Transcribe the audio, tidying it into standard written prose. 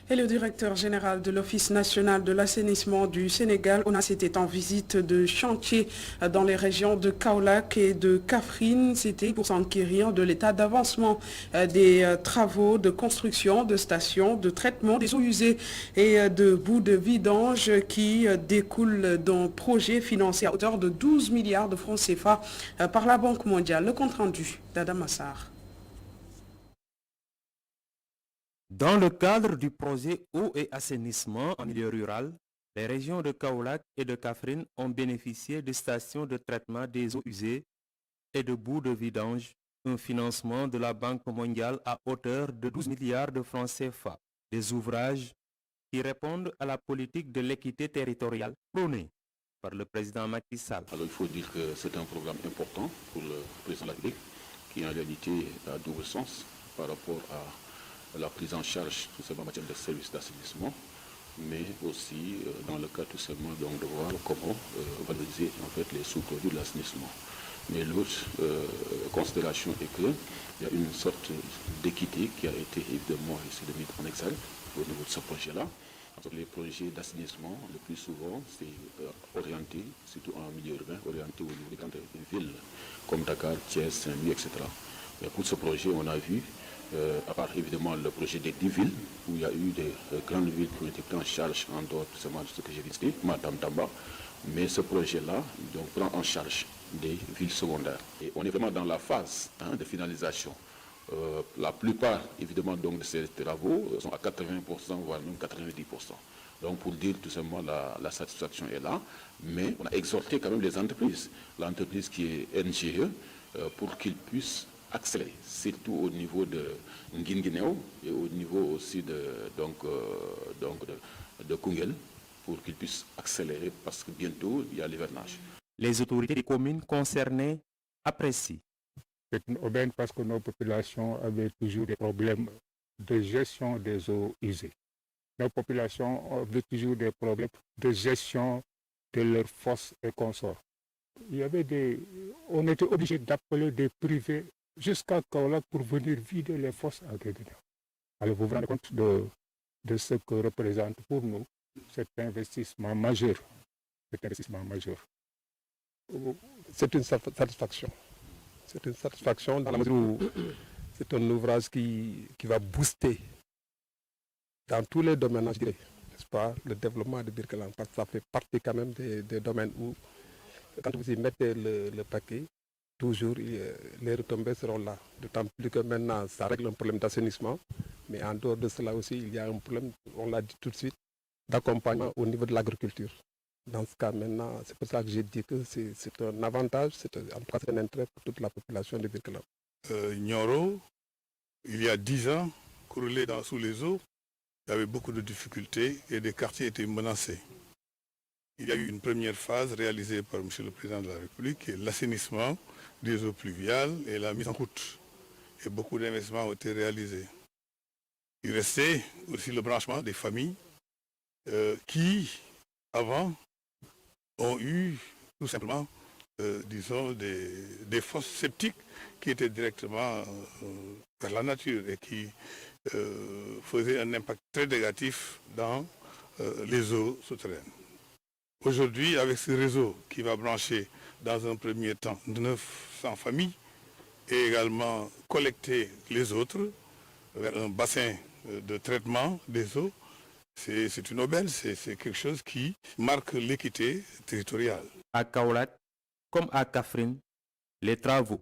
Et le directeur général de l'Office national de l'assainissement du Sénégal, ONAS, était en visite de chantier dans les régions de Kaolack et de Kaffrine. C'était pour s'enquérir de l'état d'avancement des travaux de construction de stations de traitement des eaux usées et de boues de vidange qui découlent d'un projet financé à hauteur de 12 milliards de francs CFA par la Banque mondiale. Le compte rendu d'Adam Massar. Dans le cadre du projet eau et assainissement en milieu rural, les régions de Kaolack et de Kaffrine ont bénéficié de stations de traitement des eaux usées et de boues de vidange, un financement de la Banque mondiale à hauteur de 12 milliards de francs CFA. Des ouvrages qui répondent à la politique de l'équité territoriale prônée par le président Macky Sall. Alors il faut dire que c'est un programme important pour le président de la République qui en réalité a double sens par rapport à la prise en charge tout simplement en matière de services d'assainissement, mais aussi dans le cas tout simplement donc, de voir comment valoriser en fait les sous-produits de l'assainissement. Mais l'autre considération est qu'il y a une sorte d'équité qui a été évidemment ici de mettre en exergue au niveau de ce projet-là. Les projets d'assainissement, le plus souvent, c'est orienté, surtout en milieu urbain, orienté au niveau des grandes villes comme Dakar, Thiès, Saint-Louis, etc. Et pour ce projet, on a vu, à part évidemment le projet des 10 villes, où il y a eu des grandes villes qui ont été prises en charge en dehors de ce que j'ai visité, Madame Tamba, mais ce projet-là donc, prend en charge des villes secondaires. Et on est vraiment dans la phase de finalisation. La plupart, évidemment, donc, de ces travaux sont à 80%, voire même 90%. Donc, pour dire tout simplement, la satisfaction est là, mais on a exhorté quand même les entreprises, l'entreprise qui est NGE, pour qu'ils puissent accélérer, surtout au niveau de Nguinguinéo et au niveau aussi de Koungheul, pour qu'ils puissent accélérer parce que bientôt, il y a l'hivernage. Les autorités des communes concernées apprécient. C'est une aubaine parce que nos populations avaient toujours des problèmes de gestion des eaux usées. Nos populations avaient toujours des problèmes de gestion de leurs fosses et consorts. On était obligé d'appeler des privés jusqu'à Kaolack pour venir vider les fosses à Guinguinéo. Alors vous vous rendez compte de ce que représente pour nous cet investissement majeur. C'est une satisfaction. C'est une satisfaction dans la mesure où c'est un ouvrage qui va booster dans tous les domaines, je dirais, n'est-ce pas, le développement de Birkelane, parce que ça fait partie quand même des domaines où, quand vous y mettez le paquet, toujours les retombées seront là. D'autant plus que maintenant, ça règle un problème d'assainissement, mais en dehors de cela aussi, il y a un problème, on l'a dit tout de suite, d'accompagnement au niveau de l'agriculture. Dans ce cas maintenant, c'est pour ça que j'ai dit que c'est un avantage, en tout cas c'est un intérêt pour toute la population de Birkelane. Nioro, il y a 10 ans, coulé sous les eaux, il y avait beaucoup de difficultés et des quartiers étaient menacés. Il y a eu une première phase réalisée par M. le Président de la République, qui est l'assainissement des eaux pluviales et la mise en route. Et beaucoup d'investissements ont été réalisés. Il restait aussi le branchement des familles qui, avant, ont eu tout simplement, disons, des fosses septiques qui étaient directement vers la nature et qui faisaient un impact très négatif dans les eaux souterraines. Aujourd'hui, avec ce réseau qui va brancher dans un premier temps 900 familles et également collecter les autres vers un bassin de traitement des eaux, c'est une aubaine, c'est quelque chose qui marque l'équité territoriale. À Kaolack, comme à Kaffrine, les travaux